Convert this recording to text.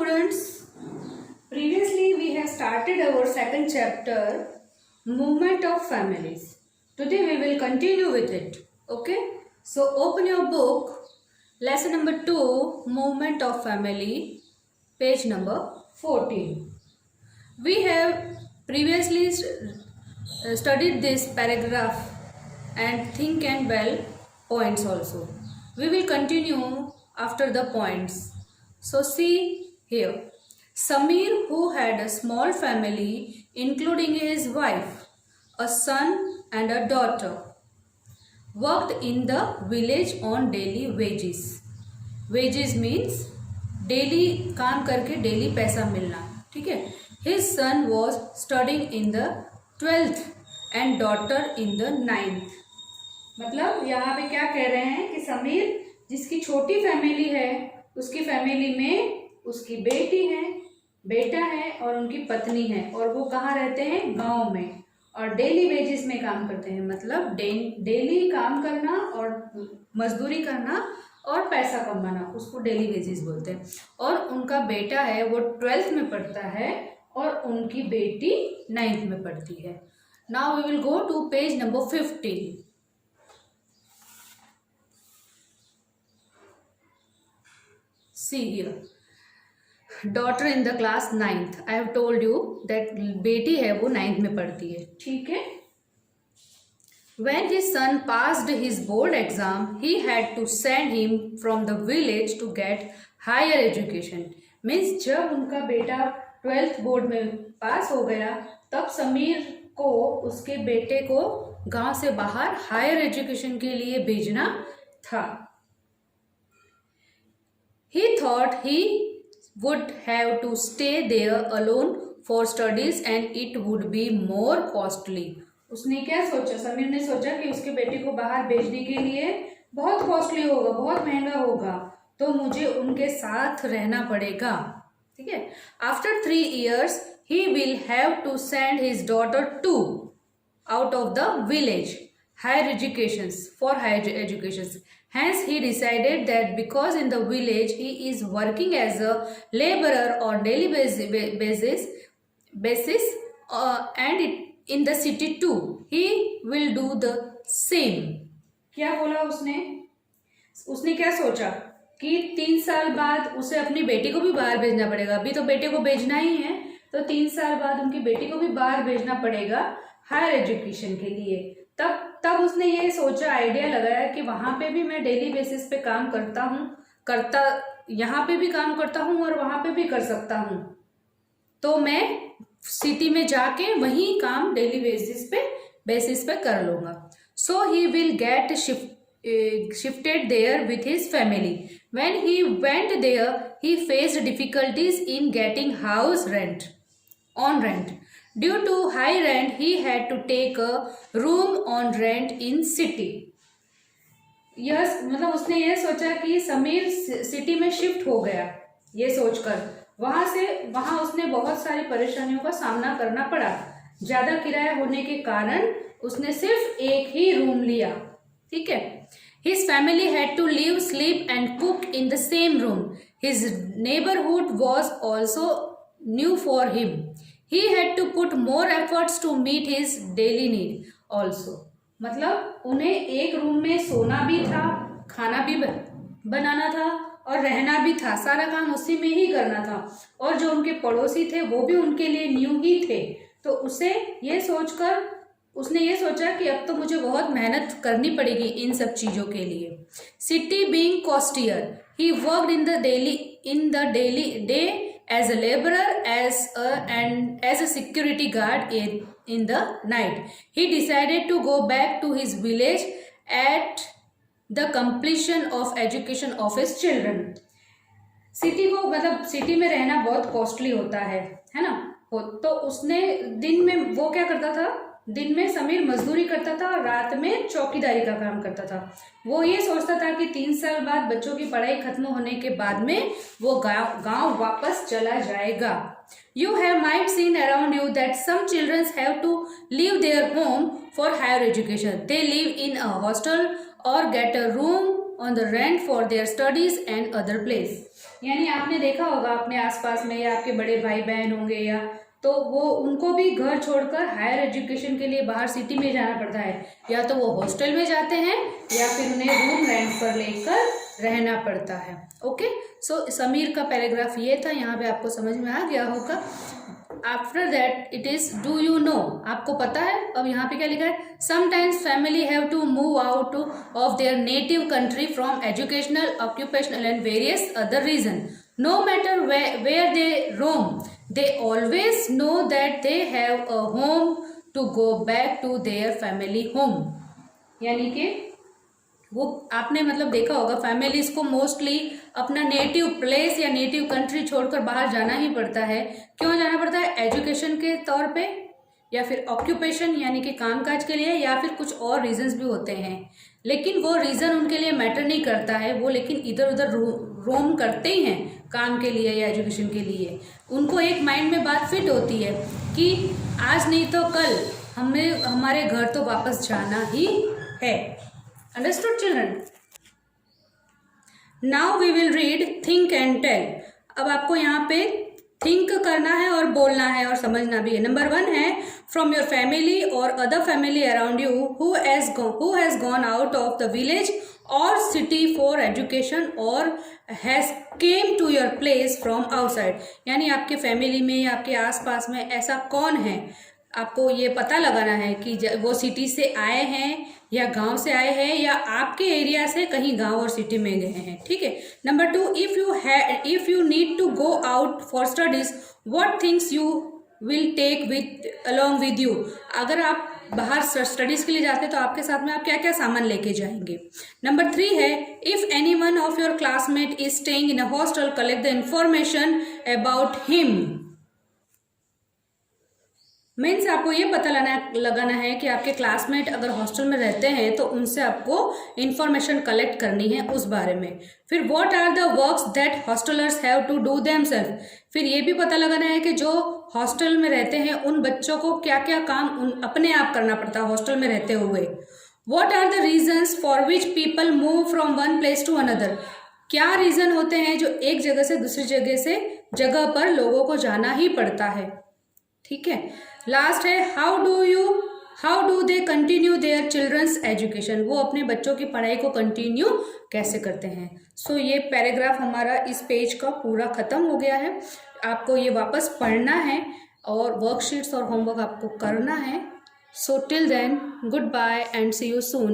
students, previously we have started our second chapter, Movement of Families. Today we will continue with it. Okay, so open your book, lesson number 2, Movement of Family, page number 14. We have previously studied this paragraph and think and well points also. We will continue after the points. So see here. Samir, who had a small family including his wife, a son and a daughter, worked in the village on daily wages. Wages means daily काम करके daily पैसा मिलना, ठीक है. His son was studying in the 12th and daughter in the 9th. मतलब यहाँ पे क्या कह रहे हैं कि समीर जिसकी छोटी फैमिली है, उसकी फैमिली में उसकी बेटी है, बेटा है और उनकी पत्नी है, और वो कहाँ रहते हैं? गांव में, और डेली वेजेस में काम करते हैं. मतलब डेली काम करना और मजदूरी करना और पैसा कमाना, उसको डेली वेजेस बोलते हैं. और उनका बेटा है वो 12th में पढ़ता है और उनकी बेटी 9th में पढ़ती है. Now we will go to page number 15. See here, daughter in the class 9th. I have told you that बेटी है वो 9th में पढ़ती है, ठीक है. When his son passed his board exam, he had to send him from the village to get higher education. Means जब उनका बेटा 12th बोर्ड में पास हो गया, तब समीर को उसके बेटे को गांव से बाहर हायर एजुकेशन के लिए भेजना था. He thought he would have to stay there alone for studies and it would be more costly. उसने क्या सोचा? समीर ने सोचा कि उसके बेटे को बाहर भेजने के लिए बहुत कॉस्टली होगा, बहुत महंगा होगा, तो मुझे उनके साथ रहना पड़ेगा, ठीक है. After 3 years, he will have to send his daughter too out of the village higher educations for higher educations. Hence he decided that because in the village he is working as a laborer on daily basis and in the city too he will do the same. क्या बोला उसने? उसने क्या सोचा कि 3 साल बाद उसे अपनी बेटी को भी बाहर भेजना पड़ेगा. अभी तो बेटे को भेजना ही है, तो 3 साल बाद उनकी बेटी को भी बाहर भेजना पड़ेगा हायर एजुकेशन के लिए. तब उसने ये सोचा, आइडिया लगाया कि वहां पे भी मैं डेली बेसिस पे काम यहाँ पे भी काम करता हूँ और वहां पे भी कर सकता हूँ, तो मैं सिटी में जाके वही काम डेली बेसिस पे कर लूंगा. So he will get shifted there with his family. When he went there, he faced difficulties in getting house rent. Due to high rent, he had to take a room on rent in city. Yes, मतलब उसने ये सोचा कि Sameer city में shift हो गया, ये सोचकर वहां उसने बहुत सारी परेशानियों का सामना करना पड़ा. ज्यादा किराया होने के कारण उसने सिर्फ एक ही रूम लिया, ठीक है. His family had to live, sleep and cook in the same room. His neighborhood was also new for him. He had to put more efforts to meet his daily need also. मतलब उन्हें एक room में सोना भी था, खाना भी बनाना था और रहना भी था, सारा काम उसी में ही करना था. और जो उनके पड़ोसी थे वो भी उनके लिए न्यू ही थे, तो उसने ये सोचा कि अब तो मुझे बहुत मेहनत करनी पड़ेगी इन सब चीजों के लिए. City being costlier, he worked in the daily day as a laborer and as a security guard in the night. He decided to go back to his village at the completion of education of his children. City में रहना बहुत costly होता है ना. तो उसने दिन में वो क्या करता था, दिन में समीर मजदूरी करता था और रात में चौकीदारी का काम करता था. वो ये सोचता था कि 3 साल बाद बच्चों की पढ़ाई खत्म होने के बाद में वो गांव वापस चला जाएगा. You have might seen around you that some children have to leave their home for higher education. They live in a hostel or get a room on the rent for their studies and other place. यानी आपने देखा होगा अपने आसपास में, या आपके बड़े भाई बहन होंगे, या तो वो उनको भी घर छोड़कर हायर एजुकेशन के लिए बाहर सिटी में जाना पड़ता है, या तो वो हॉस्टल में जाते हैं या फिर उन्हें रूम रेंट पर लेकर रहना पड़ता है। ओके, सो समीर का पैराग्राफ ये था, यहाँ पे आपको समझ में आ गया होगा। After that it is do you know, आपको पता है। अब यहाँ पे क्या लिखा है, sometimes family have to move out of their native country from educational, occupational and various other reason. No matter where they roam, they always know that they have a home to go back to their family home। यानी कि वो आपने मतलब देखा होगा families को mostly अपना native place या नेटिव कंट्री छोड़कर बाहर जाना ही पड़ता है। क्यों जाना पड़ता है? एजुकेशन के तौर पे, या फिर ऑक्यूपेशन यानी कि कामकाज के लिए, या फिर कुछ और रीजंस भी होते हैं। लेकिन वो रीज़न उनके लिए मैटर नहीं करता है, वो लेकिन इधर उधर रोम करते ही हैं काम के लिए या एजुकेशन के लिए। उनको एक माइंड में बात फिट होती है कि आज नहीं तो कल हमें हमारे घर तो वापस जाना ही है। Understood children? Now we will read think and tell. अब आपको यहाँ पे थिंक करना है और बोलना है और समझना भी है। नंबर 1 है, फ्रॉम योर फैमिली और other family around you who has gone out of the village और सिटी फॉर एजुकेशन और has come to your place from outside. यानी आपके फैमिली में या आपके आसपास में ऐसा कौन है, आपको ये पता लगाना है कि वो सिटी से आए हैं या गांव से आए हैं या आपके एरिया से कहीं गांव और सिटी में गए हैं। ठीक है। Number 2, if you need to go out for studies what things you will take with along with you. अगर आप बाहर स्टडीज के लिए जाते हैं तो आपके साथ में आप क्या क्या सामान लेके जाएंगे। नंबर 3 है, if any one of your classmate is staying in a hostel collect the information about him. Means आपको ये पता लगाना है कि आपके क्लासमेट अगर हॉस्टल में रहते हैं तो उनसे आपको इन्फॉर्मेशन कलेक्ट करनी है उस बारे में। फिर what are the works that hostellers have to do themselves. फिर ये भी पता लगाना है कि जो हॉस्टल में रहते हैं उन बच्चों को क्या क्या काम अपने आप करना पड़ता है हॉस्टल में रहते हुए। What are the reasons for which people move from one place to another. क्या रीजन होते हैं जो एक जगह से दूसरी जगह पर लोगों को जाना ही पड़ता है। ठीक है। लास्ट है, how do they continue their children's education. वो अपने बच्चों की पढ़ाई को कंटिन्यू कैसे करते हैं। सो ये पैराग्राफ हमारा इस पेज का पूरा खत्म हो गया है। आपको ये वापस पढ़ना है और वर्कशीट्स और होमवर्क आपको करना है। So till then goodbye and see you soon.